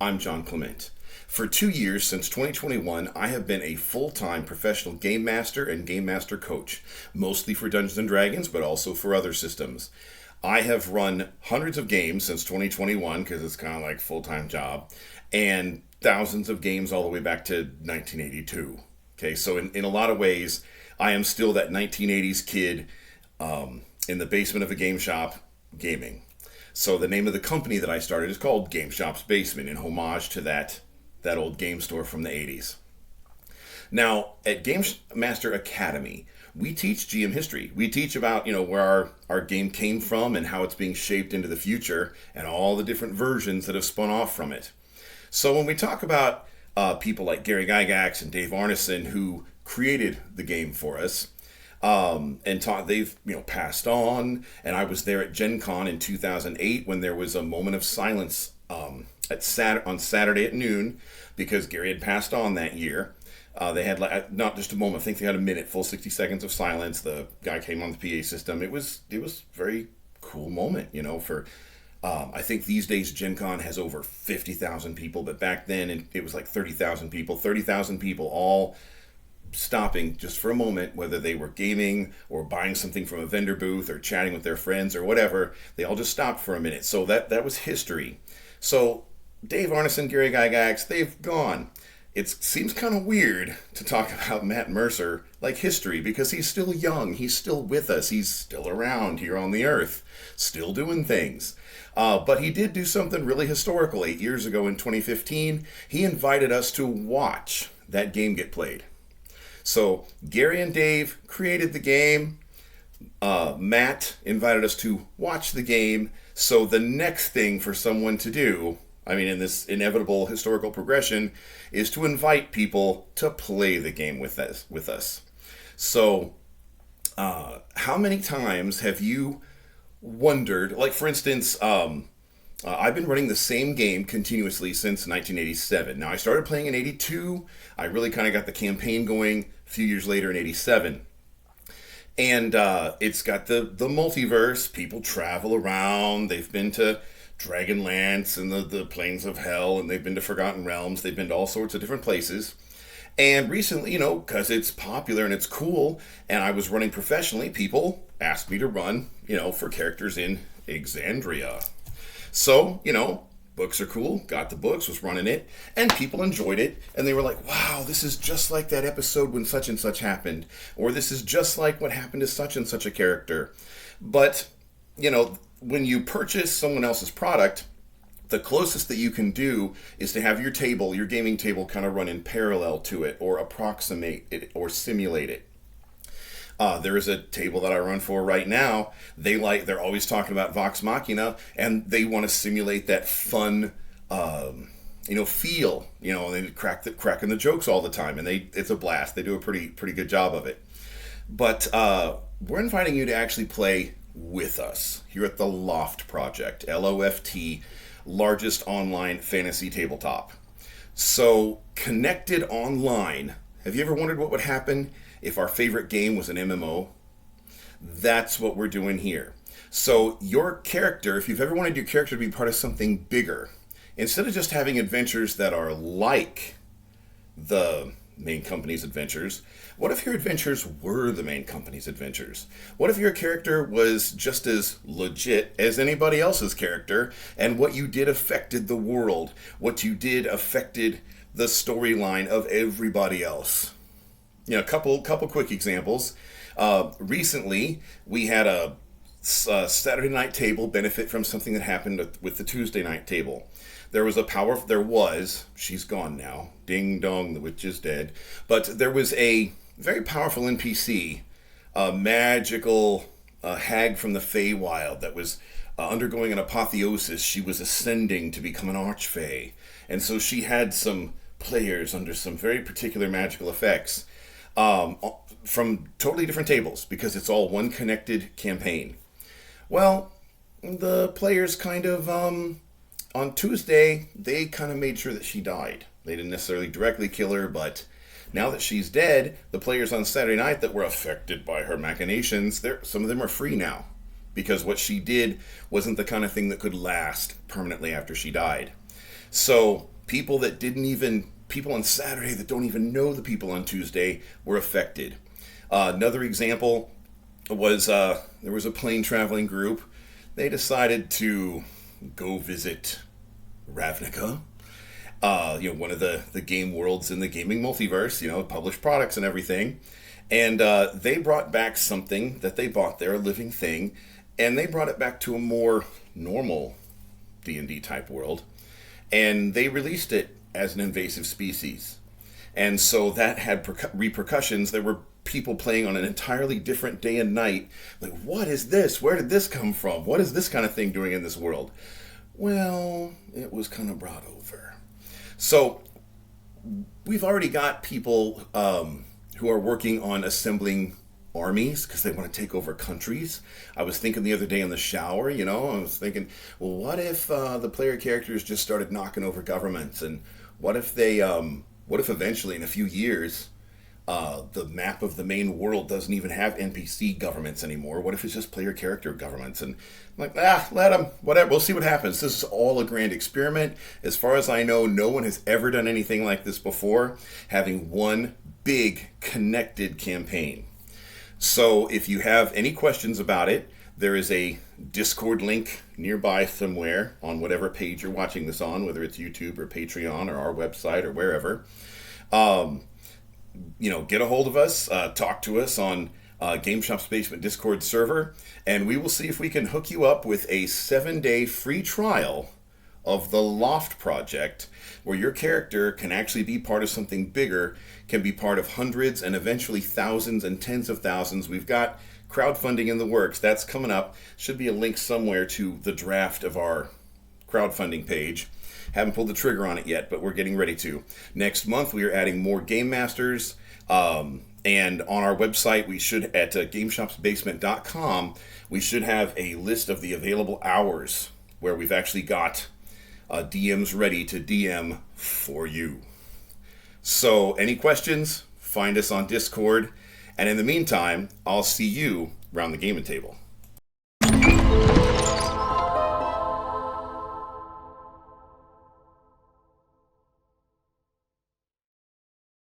I'm John Clement. For 2 years, since 2021, I have been a full-time professional game master and game master coach, mostly for Dungeons & Dragons, but also for other systems. I have run hundreds of games since 2021, because it's kind of like a full-time job, and thousands of games all the way back to 1982. Okay, so in a lot of ways, I am still that 1980s kid in the basement of a game shop gaming. So the name of the company that I started is called Game Shop's Basement, in homage to that old game store from the 80s. Now, at Game Master Academy, we teach GM history. We teach about, where our game came from and how it's being shaped into the future and all the different versions that have spun off from it. So when we talk about people like Gary Gygax and Dave Arneson, who created the game for us, and they've passed on, and I was there at Gen Con in 2008 when there was a moment of silence on Saturday at noon because Gary had passed on that year. They had not just a moment, I think they had a minute, full 60 seconds of silence. The guy came on the PA system. It was a very cool moment, for I think these days Gen Con has over 50,000 people, but back then it was like 30,000 people. 30,000 people all stopping just for a moment, whether they were gaming or buying something from a vendor booth or chatting with their friends or whatever. They all just stopped for a minute. So that was history. So Dave Arneson, Gary Gygax, they've gone. It seems kind of weird to talk about Matt Mercer like history because he's still young. He's still with us. He's still around here on the earth, still doing things. But he did do something really historical 8 years ago in 2015. He invited us to watch that game get played. So Gary and Dave created the game. Matt invited us to watch the game. So the next thing for someone to do, in this inevitable historical progression, is to invite people to play the game with us. So how many times have you wondered, like for instance, I've been running the same game continuously since 1987. Now, I started playing in 82. I really kind of got the campaign going a few years later in 87. And it's got the multiverse. People travel around. They've been to Dragonlance and the Plains of Hell, and they've been to Forgotten Realms. They've been to all sorts of different places. And recently, because it's popular and it's cool, and I was running professionally, people asked me to run, for characters in Exandria. So, books are cool, got the books, was running it, and people enjoyed it, and they were like, wow, this is just like that episode when such and such happened, or this is just like what happened to such and such a character. But, when you purchase someone else's product, the closest that you can do is to have your gaming table kind of run in parallel to it, or approximate it, or simulate it. There is a table that I run for right now. They're always talking about Vox Machina, and they want to simulate that fun, feel. They cracking the jokes all the time, and it's a blast. They do a pretty good job of it. But we're inviting you to actually play with us here at the LOFT project, LOFT, largest online fantasy tabletop. So connected online. Have you ever wondered what would happen if our favorite game was an MMO? That's what we're doing here. So your character, if you've ever wanted your character to be part of something bigger, instead of just having adventures that are like the main company's adventures, what if your adventures were the main company's adventures? What if your character was just as legit as anybody else's character, and what you did affected the world? What you did affected the storyline of everybody else? A couple quick examples. Recently, we had a Saturday night table benefit from something that happened with the Tuesday night table. She's gone now. Ding dong, the witch is dead. But there was a very powerful NPC, a magical hag from the Feywild that was undergoing an apotheosis. She was ascending to become an archfey. And so she had some players under some very particular magical effects from totally different tables because it's all one connected campaign. Well, the players kind of, on Tuesday, they kind of made sure that she died. They didn't necessarily directly kill her, but now that she's dead, the players on Saturday night that were affected by her machinations, some of them are free now. Because what she did wasn't the kind of thing that could last permanently after she died. So People on Saturday that don't even know the people on Tuesday were affected. Another example was there was a plane traveling group. They decided to go visit Ravnica, one of the game worlds in the gaming multiverse, published products and everything. And they brought back something that they bought there, a living thing, and they brought it back to a more normal D&D type world. And they released it as an invasive species. And so that had repercussions. There were people playing on an entirely different day and night. Like, what is this? Where did this come from? What is this kind of thing doing in this world? Well, it was kind of brought over. So we've already got people who are working on assembling armies because they want to take over countries. I was thinking the other day in the shower, I was thinking, well, what if the player characters just started knocking over governments? And what if eventually in a few years the map of the main world doesn't even have NPC governments anymore? What if it's just player character governments? And I'm like, let them, whatever, we'll see what happens. This is all a grand experiment. As far as I know, no one has ever done anything like this before, having one big connected campaign. So if you have any questions about it, there is a Discord link nearby somewhere on whatever page you're watching this on, whether it's YouTube or Patreon or our website or wherever. Get a hold of us, talk to us on Game Shop's Basement Discord server, and we will see if we can hook you up with a 7-day free trial of the LOFT project, where your character can actually be part of something bigger, can be part of hundreds and eventually thousands and tens of thousands. We've got crowdfunding in the works. That's coming up. Should be a link somewhere to the draft of our crowdfunding page. Haven't pulled the trigger on it yet, but we're getting ready to. Next month, we are adding more Game Masters. And on our website, we should, at GameShopsBasement.com, we should have a list of the available hours where we've actually got DMs ready to DM for you. So, any questions? Find us on Discord. And in the meantime, I'll see you around the gaming table.